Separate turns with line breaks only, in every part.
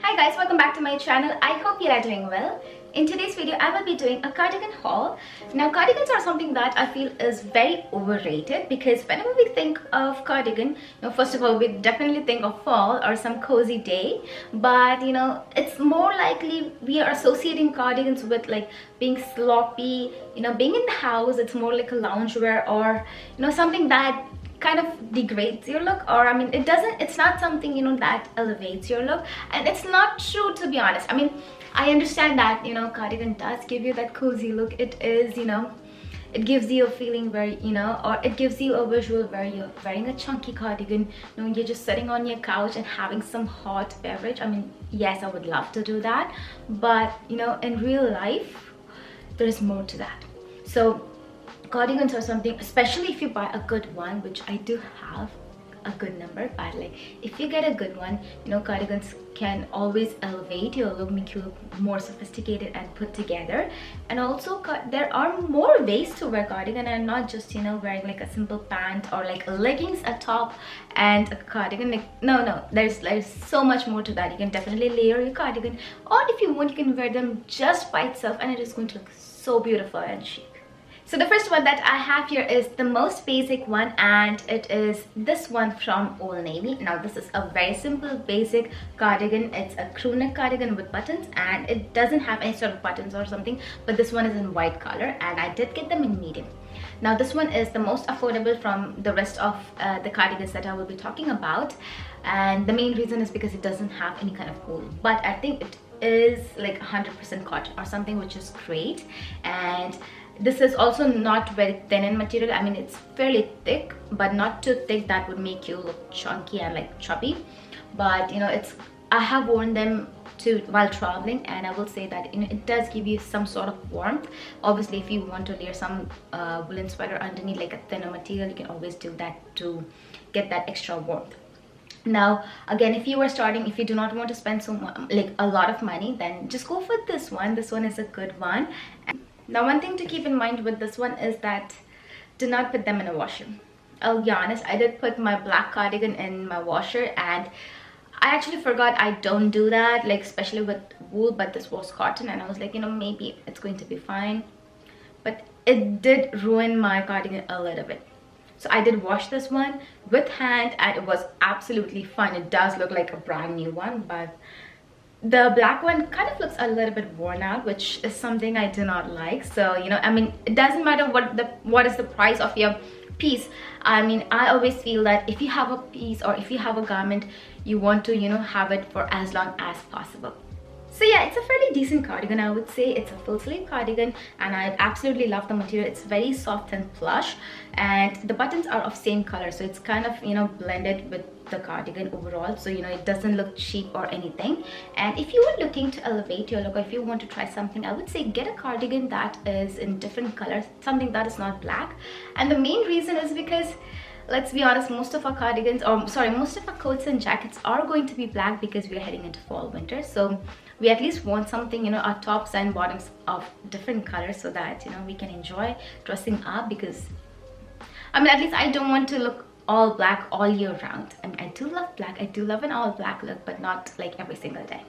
Hi guys, welcome back to my channel. I hope you are doing well. In today's video, I will be doing a cardigan haul. Now, cardigans are something that I feel is very overrated because whenever we think of cardigan, first of all, we definitely think of fall or some cozy day. But, it's more likely we are associating cardigans with like being sloppy, being in the house. It's more like a loungewear or, something that kind of degrades your look, or it's not something that elevates your look. And it's not true, to be honest. I understand that cardigan does give you that cozy look. It is, it gives you a feeling where or it gives you a visual where you're wearing a chunky cardigan, you're just sitting on your couch and having some hot beverage. Yes, I would love to do that, but in real life there is more to that. So cardigans are something, especially if you buy a good one, which I do have a good number, but like if you get a good one, cardigans can always elevate your look, make you look more sophisticated and put together. And also there are more ways to wear cardigan, and not just wearing like a simple pant or like leggings, a top and a cardigan. Like no, there's so much more to that. You can definitely layer your cardigan, or if you want, you can wear them just by itself and it is going to look so beautiful and chic. So the first one that I have here is the most basic one, and it is this one from Old Navy. Now this is a very simple basic cardigan. It's a crew neck cardigan with buttons, and it doesn't have any sort of buttons or something, but this one is in white color and I did get them in medium. Now this one is the most affordable from the rest of the cardigans that I will be talking about, and the main reason is because it doesn't have any kind of wool, but I think it is like 100% cotton or something, which is great. And this is also not very thin in material. It's fairly thick, but not too thick that would make you look chunky and like chubby. But I have worn them while traveling, and I will say that it does give you some sort of warmth. Obviously, if you want to layer some woolen sweater underneath, like a thinner material, you can always do that to get that extra warmth. Now again, if you are starting, if you do not want to spend a lot of money, then just go for this one. This one is a good one. Now, one thing to keep in mind with this one is that do not put them in a washer. I'll be honest, I did put my black cardigan in my washer, and I actually forgot I don't do that, like especially with wool, but this was cotton and I was like, maybe it's going to be fine. But it did ruin my cardigan a little bit. So I did wash this one with hand and it was absolutely fine. It does look like a brand new one, but the black one kind of looks a little bit worn out, which is something I do not like. So it doesn't matter what is the price of your piece. I always feel that if you have a piece or if you have a garment, you want to have it for as long as possible. So yeah, it's a fairly decent cardigan, I would say. It's a full sleeve cardigan and I absolutely love the material. It's very soft and plush, and the buttons are of same color, so it's kind of blended with the cardigan overall, so it doesn't look cheap or anything. And if you are looking to elevate your look, or if you want to try something, I would say get a cardigan that is in different colors, something that is not black. And the main reason is because, let's be honest, most of our cardigans, most of our coats and jackets are going to be black because we are heading into fall winter. So we at least want something, our tops and bottoms of different colors, so that we can enjoy dressing up. Because at least I don't want to look all black all year round. I do love black, I do love an all black look, but not like every single day.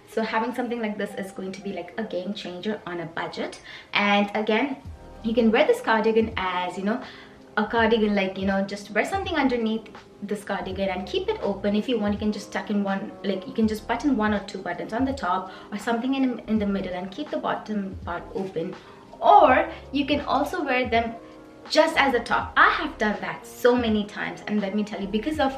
So having something like this is going to be like a game changer on a budget. And again, you can wear this cardigan as a cardigan, like just wear something underneath this cardigan and keep it open. If you want, you can just tuck in one, like you can just button one or two buttons on the top or something in the middle and keep the bottom part open. Or you can also wear them just as a top. I have done that so many times, and let me tell you, because of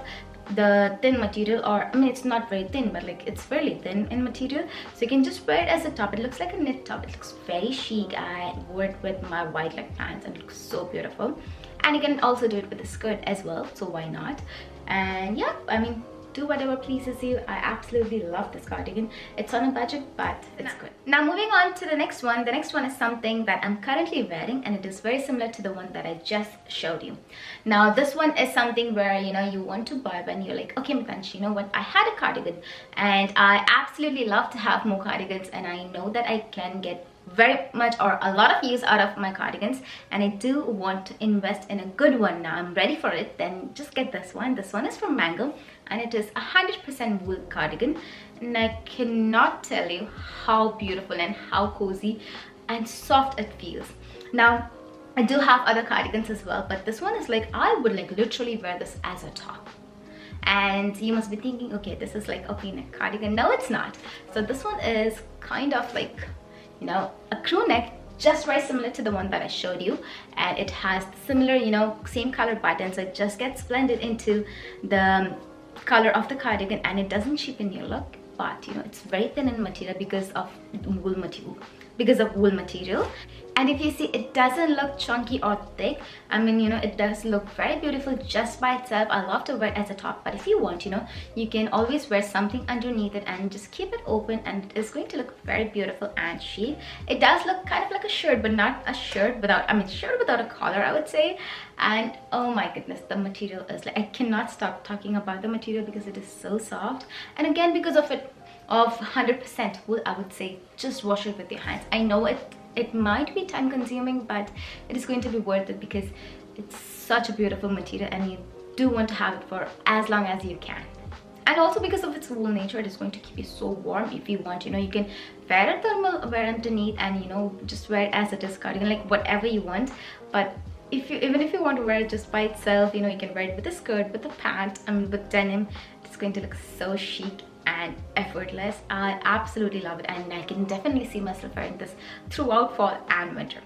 the thin material, or it's not very thin, but like it's fairly thin in material, so you can just wear it as a top. It looks like a knit top. It looks very chic. I wore it with my white leg pants and it looks so beautiful. And you can also do it with a skirt as well, so why not? And yeah, do whatever pleases you. I absolutely love this cardigan. It's on a budget, but it's good. Now moving on to the next one. The next one is something that I'm currently wearing, and it is very similar to the one that I just showed you. Now this one is something where you want to buy when you're like, okay Mitanshii, what, I had a cardigan and I absolutely love to have more cardigans, and I know that I can get very much or a lot of use out of my cardigans, and I do want to invest in a good one. Now I'm ready for it. Then just get this one. This one is from Mango, and it is 100% wool cardigan. and I cannot tell you how beautiful and how cozy and soft it feels. Now I do have other cardigans as well, but this one is like, I would like literally wear this as a top. And you must be thinking, okay, this is like a v-neck cardigan. No, it's not. So this one is kind of like, you know, a crew neck, just very similar to the one that I showed you, and it has similar, you know, same color buttons. It just gets blended into the color of the cardigan, and it doesn't cheapen your look, but you know, it's very thin in material because of wool material. And if you see, it doesn't look chunky or thick. I mean, you know, it does look very beautiful just by itself. I love to wear it as a top, but if you want, you know, you can always wear something underneath it and just keep it open, and it's going to look very beautiful and chic. It does look kind of like a shirt, but not a shirt without, I mean, shirt without a collar, I would say. And oh my goodness, the material is like, I cannot stop talking about the material because it is so soft. And again, because of 100% wool, I would say just wash it with your hands. I know it might be time consuming, but it is going to be worth it because it's such a beautiful material and you do want to have it for as long as you can. And also because of its wool nature, it is going to keep you so warm. If you want, you know, you can wear a thermal wear underneath and, you know, just wear it as it is cardigan, like whatever you want. But even if you want to wear it just by itself, you know, you can wear it with a skirt, with a pant, I mean with denim. It's going to look so chic and effortless. I absolutely love it, and I can definitely see myself wearing this throughout fall and winter.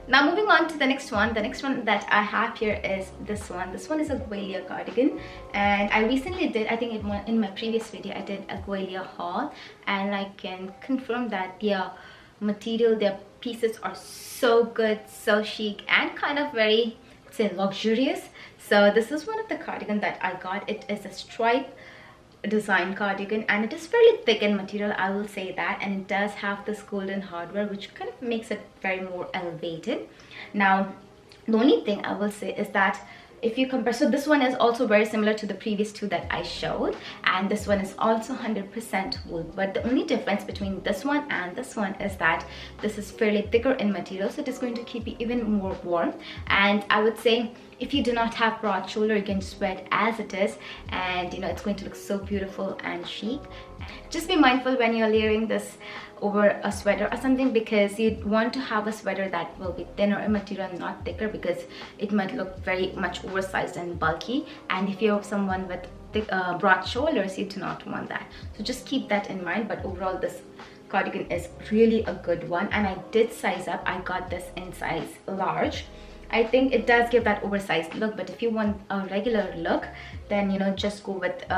Now moving on to the next one. The next one that I have here is this one. This one is a Goelia cardigan, and I recently did, I think in my previous video, I did a Goelia haul, and I can confirm that their material, their pieces are so good, so chic, and kind of very, say, luxurious. So this is one of the cardigan that I got. It is a stripe design cardigan, and it is fairly thick in material, I will say that, and it does have this golden hardware which kind of makes it very more elevated. Now the only thing I will say is that if you compare, so this one is also very similar to the previous two that I showed, and this one is also 100% wool, but the only difference between this one and this one is that this is fairly thicker in material, so it is going to keep you even more warm. And I would say if you do not have broad shoulder, you can just wear it as it is, and you know, it's going to look so beautiful and chic. Just be mindful when you're layering this over a sweater or something, because you want to have a sweater that will be thinner in material and not thicker, because it might look very much oversized and bulky. And if you're someone with thick, broad shoulders, you do not want that. So just keep that in mind. But overall, this cardigan is really a good one, and I did size up. I got this in size large. I think it does give that oversized look, but if you want a regular look, then you know, just go with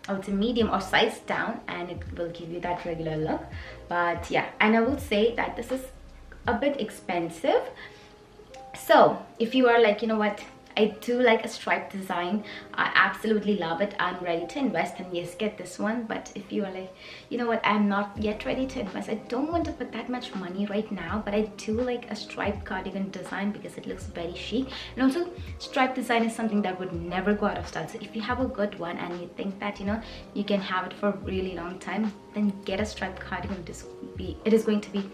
I would say medium or size down, and it will give you that regular look. But yeah, and I will say that this is a bit expensive. So if you are like, you know what, I do like a striped design, I absolutely love it, I'm ready to invest, and yes, get this one. But if you are like, you know what, I'm not yet ready to invest, I don't want to put that much money right now, but I do like a striped cardigan design because it looks very chic. And also striped design is something that would never go out of style. So if you have a good one and you think that, you know, you can have it for a really long time, then get a striped cardigan. It is going to be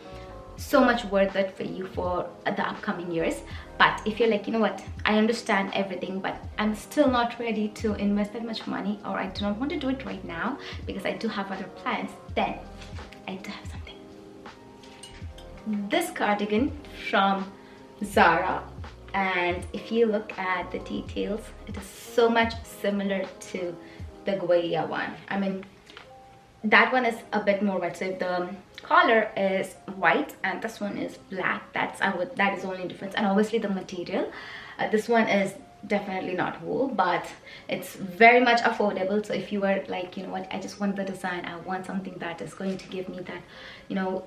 so much worth it for you for the upcoming years. But if you're like, you know what, I understand everything, but I'm still not ready to invest that much money, or I do not want to do it right now because I do have other plans, then I do have something. This cardigan from Zara, and if you look at the details, it is so much similar to the Goelia one. I mean, that one is a bit more white, so if the collar is white and this one is black, that is the only difference. And obviously the material, this one is definitely not wool, but it's very much affordable. So if you were like, you know what, I just want the design, I want something that is going to give me that, you know,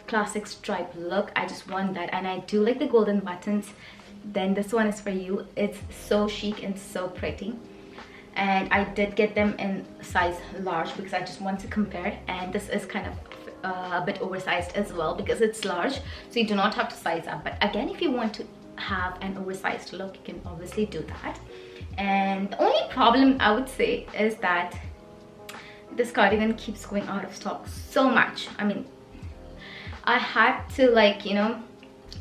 classic stripe look, I just want that, and I do like the golden buttons, then this one is for you. It's so chic and so pretty. And I did get them in size large because I just want to compare, and this is kind of a bit oversized as well because it's large, so you do not have to size up. But again, if you want to have an oversized look, you can obviously do that. And the only problem I would say is that this cardigan keeps going out of stock so much. I mean, I had to, like, you know,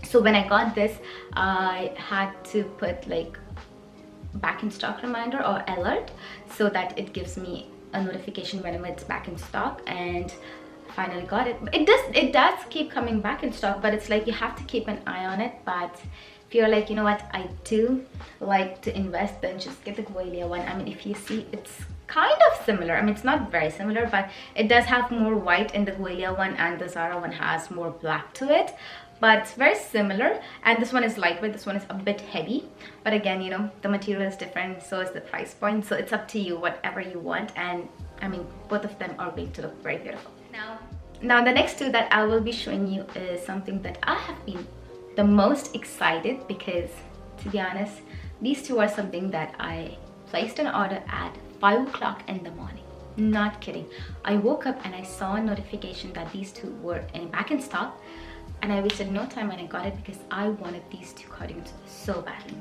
so when I got this, I had to put like back in stock reminder or alert so that it gives me a notification whenever it's back in stock, and finally got it. It does keep coming back in stock, but it's like you have to keep an eye on it. But if you're like, you know what, I do like to invest, then just get the Goelia one. I mean, if you see, it's kind of similar. I mean, it's not very similar, but it does have more white in the Goelia one, and the Zara one has more black to it, but it's very similar. And this one is lightweight, this one is a bit heavy, but again, you know, the material is different, so is the price point, so it's up to you, whatever you want. And I mean, both of them are going to look very beautiful. Now the next two that I will be showing you is something that I have been the most excited, because to be honest, these two are something that I placed an order at 5 o'clock in the morning. Not kidding. I woke up and I saw a notification that these two were back in stock, and I wasted no time when I got it because I wanted these two cardigans so badly.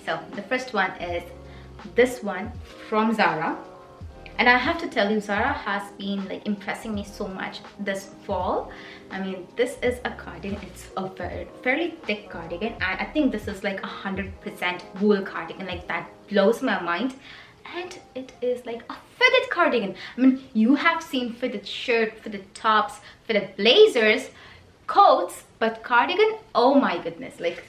So the first one is this one from Zara. And I have to tell you, Zara has been like impressing me so much this fall. I mean, this is a cardigan. It's a fairly thick cardigan, and I think this is like 100% wool cardigan. Like, that blows my mind. And it is like a fitted cardigan. I mean, you have seen fitted shirt, fitted tops, fitted blazers, coats, but cardigan, oh my goodness. Like,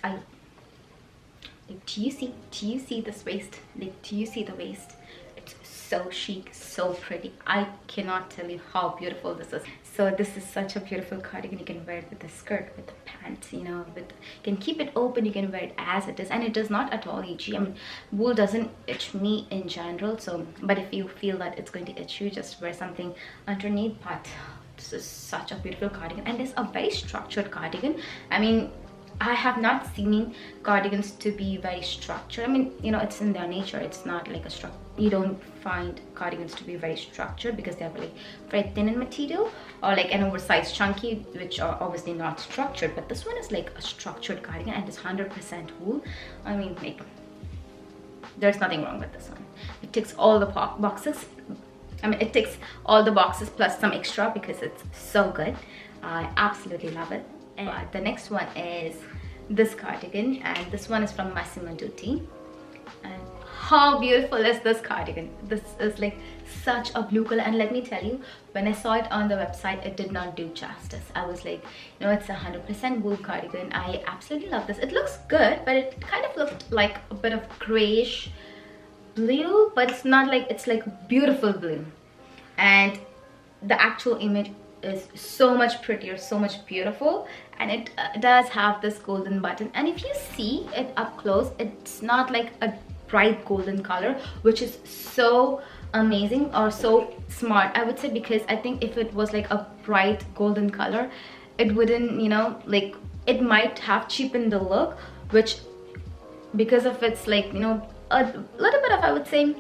do you see this waist? Like, do you see the waist? It's so chic, so pretty. I cannot tell you how beautiful this is. So this is such a beautiful cardigan. You can wear it with the skirt, with the pants, you know, you can keep it open, you can wear it as it is, and it does not at all itchy. I mean, wool doesn't itch me in general, so, but if you feel that it's going to itch you, just wear something underneath. But this is such a beautiful cardigan, and it's a very structured cardigan. I mean, I have not seen cardigans to be very structured. I mean, you know, it's in their nature. It's not like a structure. You don't find cardigans to be very structured because they're really very thin in material, or like an oversized chunky, which are obviously not structured. But this one is like a structured cardigan, and it's 100% wool. I mean, like, there's nothing wrong with this one. It ticks all the boxes. I mean, it ticks all the boxes plus some extra because it's so good. I absolutely love it. And the next one is this cardigan, and this one is from Massimo Dutti. And how beautiful is this cardigan? This is like such a blue color, and let me tell you, when I saw it on the website, it did not do justice. I was like, you know, it's 100% wool cardigan. I absolutely love this. It looks good, but it kind of looked like a bit of grayish blue, but it's not like, it's like beautiful blue. And the actual image is so much prettier, so much beautiful, and it does have this golden button. And if you see it up close, it's not like a bright golden color, which is so amazing or so smart, I would say, because I think if it was like a bright golden color, it wouldn't, you know, like, it might have cheapened the look, which, because of its, like, you know, a little bit of, I would say,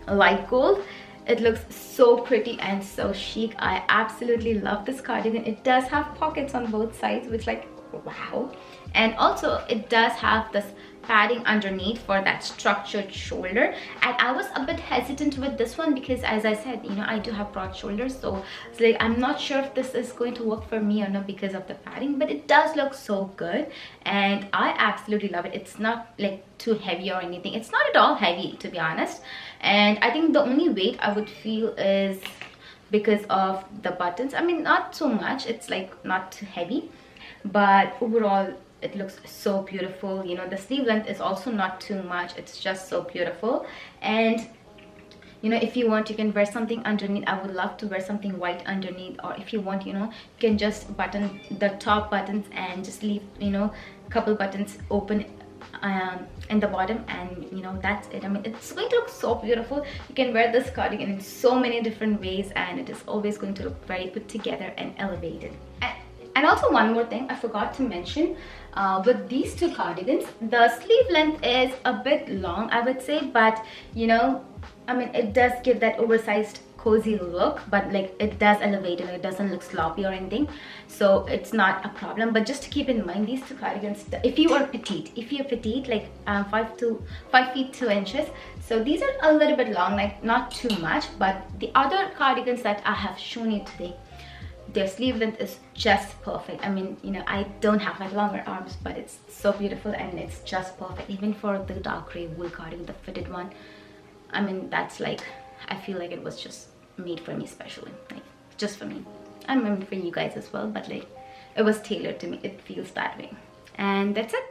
light gold, it looks so pretty and so chic. I absolutely love this cardigan. It does have pockets on both sides, which, like, wow. And also it does have this padding underneath for that structured shoulder, and I was a bit hesitant with this one because, as I said, you know, I do have broad shoulders, so it's like I'm not sure if this is going to work for me or not because of the padding, but it does look so good and I absolutely love it. It's not like too heavy or anything. It's not at all heavy, to be honest, and I think the only weight I would feel is because of the buttons. I mean, not so much, it's like not too heavy, but overall it looks so beautiful. You know, the sleeve length is also not too much. It's just so beautiful. And you know, if you want, you can wear something underneath. I would love to wear something white underneath, or if you want, you know, you can just button the top buttons and just leave, you know, a couple buttons open in the bottom, and you know, that's it. I mean, it's going to look so beautiful. You can wear this cardigan in so many different ways, and it is always going to look very put together and elevated. And also one more thing I forgot to mention, with these two cardigans, the sleeve length is a bit long, I would say, but you know, I mean, it does give that oversized cozy look, but like it does elevate it. It doesn't look sloppy or anything, so it's not a problem. But just to keep in mind, these two cardigans, if you are petite, like 5 feet 2 inches, so these are a little bit long, like not too much. But the other cardigans that I have shown you today, their sleeve length is just perfect. I mean, you know, I don't have like longer arms, but it's so beautiful and it's just perfect. Even for the dark gray wool cardigan, the fitted one, I mean, that's like I feel like it was just made for me specially, like just for me. I mean for you guys as well, but like it was tailored to me. It feels that way. And that's it.